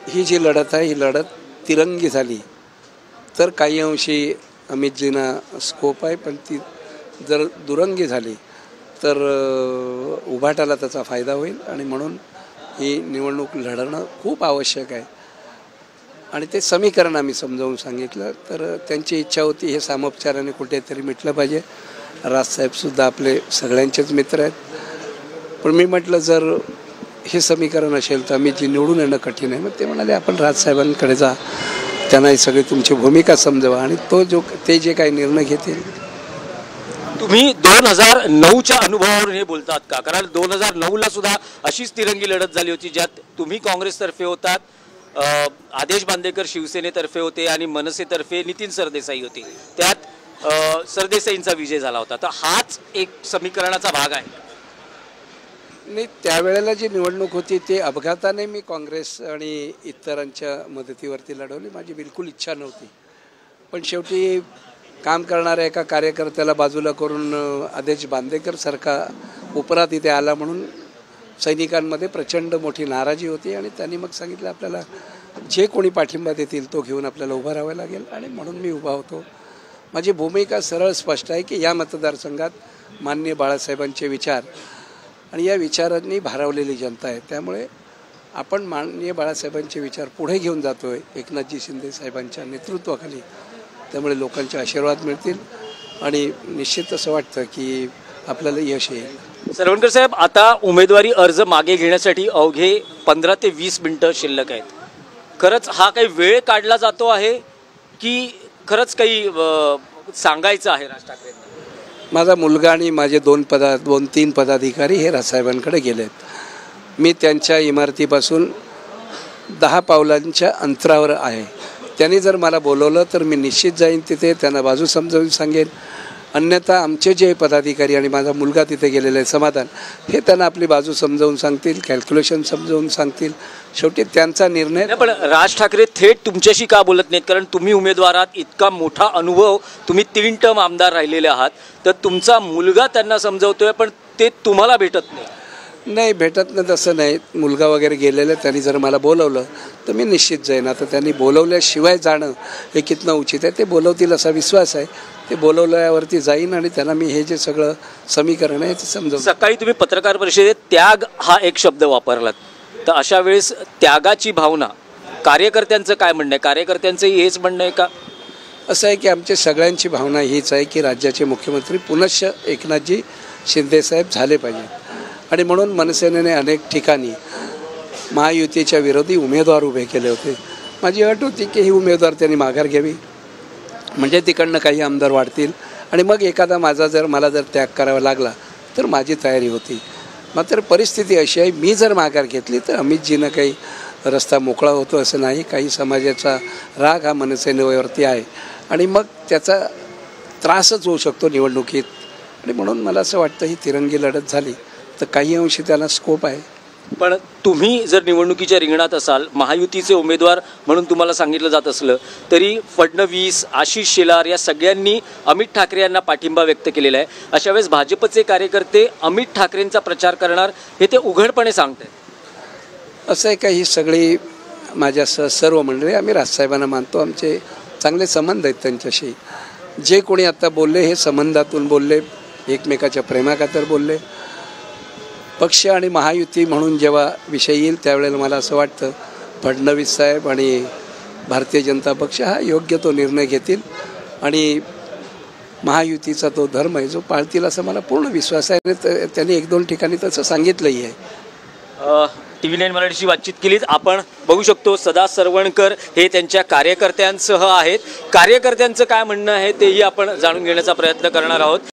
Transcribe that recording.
ही जी लढत आहे ही लढत तिरंगी झाली तर काही अंशी अमितजींना स्कोप आहे, पण ती जर दुरंगी झाली तर उभाटाला त्याचा फायदा होईल आणि म्हणून ही निवडणूक लढणं खूप आवश्यक आहे. आणि ते समीकरण आम्ही समजावून सांगितलं तर त्यांची इच्छा होती हे सामोपचाराने कुठेतरी मिटलं पाहिजे. राजसाहेबसुद्धा आपले सगळ्यांचेच मित्र आहेत, पण मी म्हटलं जर हे समीकरण असेल तर आम्ही जी निवडून येणं कठीण आहे. मग ते म्हणाले आपण राजसाहेबांकडे जा, त्यांना ही सगळी तुमची भूमिका समजवा आणि ते जे काही निर्णय घेतील. तुम्ही 2009च्या अनुभवावरून हे बोलतात का? कारण 2009ला सुद्धा अशीच तिरंगी लढत झाली होती ज्यात तुम्ही काँग्रेसतर्फे होतात, आदेश बांदेकर शिवसेनेतर्फे होते आणि मनसेतर्फे नितीन सरदेसाई होते. त्यात सरदेसाईंचा विजय झाला होता. तर हाच एक समीकरणाचा भाग आहे. नाही, त्यावेळेला जी निवडणूक होती ते अपघाताने मी काँग्रेस आणि इतरांच्या मदतीवरती लढवली. माझी बिलकुल इच्छा नव्हती, पण शेवटी काम करणाऱ्या एका कार्यकर्त्याला बाजूला करून आदेश बांदेकर सारखा उपरा तिथे आला म्हणून सैनिकांमध्ये प्रचंड मोठी नाराजी होती आणि त्यांनी मग सांगितलं आपल्याला जे कोणी पाठिंबा देतील तो घेऊन आपल्याला उभं राहावं लागेल आणि म्हणून मी उभा होतो. माझी भूमिका सरळ स्पष्ट आहे की या मतदारसंघात माननीय बाळासाहेबांचे विचार आणि या विचारांनी भारावलेली जनता आहे. त्यामुळे आपण माननीय बाळासाहेबांचे विचार पुढे घेऊन जातो आहे एकनाथजी शिंदे साहेबांच्या नेतृत्वाखाली. त्यामुळे लोकांचे आशीर्वाद मिळतील आणि निश्चित असं वाटतं की आपल्याला यश येईल. सरवणकर साहेब, आता उमेदवारी अर्ज मागे घेण्यासाठी अवघे 15 ते 20 मिनिटं शिल्लक आहेत. खरंच हा काही वेळ काढला जातो आहे की खरंच काही सांगायचं आहे राज ठाकरेंना? माझा मुलगा आणि माझे 2-3 पदाधिकारी हे राजसाहेबांकडे गेलेत. मी त्यांच्या इमारतीपासून 10 पावलांच्या अंतरावर आहे. त्यांनी जर मला बोलवलं तर मी निश्चित जाईन तिथे, त्यांना बाजू समजावून सांगेन. अन्यथा आमचे जे पदाधिकारी आणि माझा मुलगा तिथे गेलेला आहे समाधान, हे त्यांना आपली बाजू समजावून सांगतील, कॅल्क्युलेशन समजावून सांगतील. शेवटी त्यांचा निर्णय. पण राज ठाकरे थेट तुमच्याशी का बोलत नाहीत? कारण तुम्ही उमेदवारात इतका मोठा अनुभव, तुम्ही 3 टर्म आमदार राहिलेले आहात, तर तुमचा मुलगा त्यांना समजवतोय पण ते तुम्हाला भेटत नाही. नाही भेटत नाही तसं नाही. मुलगा वगैरे गेलेलं, त्यांनी जर मला बोलवलं तर मी निश्चित जाईन. आता त्यांनी बोलवल्याशिवाय जाणं हे कितनं उचित आहे, ते बोलवतील असा विश्वास आहे. ते बोलवल्यावरती जाईन आणि त्यांना मी हे जे सगळं समीकरण आहे ते समजवून. सकाळी तुम्ही पत्रकार परिषदेत त्याग हा एक शब्द वापरलात, तर अशा वेळेस त्यागाची भावना कार्यकर्त्यांचं काय म्हणणं आहे? कार्यकर्त्यांचंही हेच म्हणणं आहे का? असं आहे की आमच्या सगळ्यांची भावना हीच आहे की राज्याचे मुख्यमंत्री पुनश्च एकनाथजी शिंदेसाहेब झाले पाहिजे आणि म्हणून मनसेने अनेक ठिकाणी महायुतीच्या विरोधी उमेदवार उभे केले होते. माझी अट होती की ही उमेदवार त्यांनी माघार घ्यावी, म्हणजे तिकडनं काही आमदार वाढतील आणि मग एखादा मला जर त्याग करावा लागला तर माझी तयारी होती. मात्र परिस्थिती अशी आहे, मी जर माघार घेतली तर अमितजीनं काही रस्ता मोकळा होतो असं नाही. काही समाजाचा राग हा मनसेनेवरती आहे आणि मग त्याचा त्रासच होऊ शकतो निवडणुकीत. आणि म्हणून मला असं वाटतं ही तिरंगी लढत झाली तर काही अंशी त्याला स्कोप आहे. पण तुम्ही जर निवडणुकीच्या रिंगणात असाल, महायुतीचे उमेदवार म्हणून तुम्हाला सांगितलं जात असलं तरी फडणवीस, आशिष शेलार या सगळ्यांनी अमित ठाकरे यांना पाठिंबा व्यक्त केलेला आहे. अशा वेळेस भाजपचे कार्यकर्ते अमित ठाकरेंचा प्रचार करणार हे ते उघडपणे सांगतात. असं आहे का, ही सगळी माझ्या सर्व मंडळी आम्ही राजसाहेबांना मानतो. आमचे चांगले संबंध आहेत त्यांच्याशी. जे कोणी आता बोलले हे संबंधातून बोलले, एकमेकाच्या प्रेमाखातर बोलले. पक्ष आणि महायुती म्हणून जेव्हा विषय येईल त्यावेळेला मला असं वाटतं फडणवीस साहेब आणि भारतीय जनता पक्ष हा योग्य तो निर्णय घेतील आणि महायुतीचा तो धर्म आहे जो पाळतील असं मला पूर्ण विश्वास आहे. त्यांनी 1-2 ठिकाणी तसं सांगितलंही आहे. TV9 मराठीशी बातचीत केलीत. आपण बघू शकतो सदा सरवणकर हे त्यांच्या कार्यकर्त्यांसह आहेत. कार्यकर्त्यांचं काय म्हणणं आहे तेही आपण जाणून घेण्याचा प्रयत्न करणार आहोत.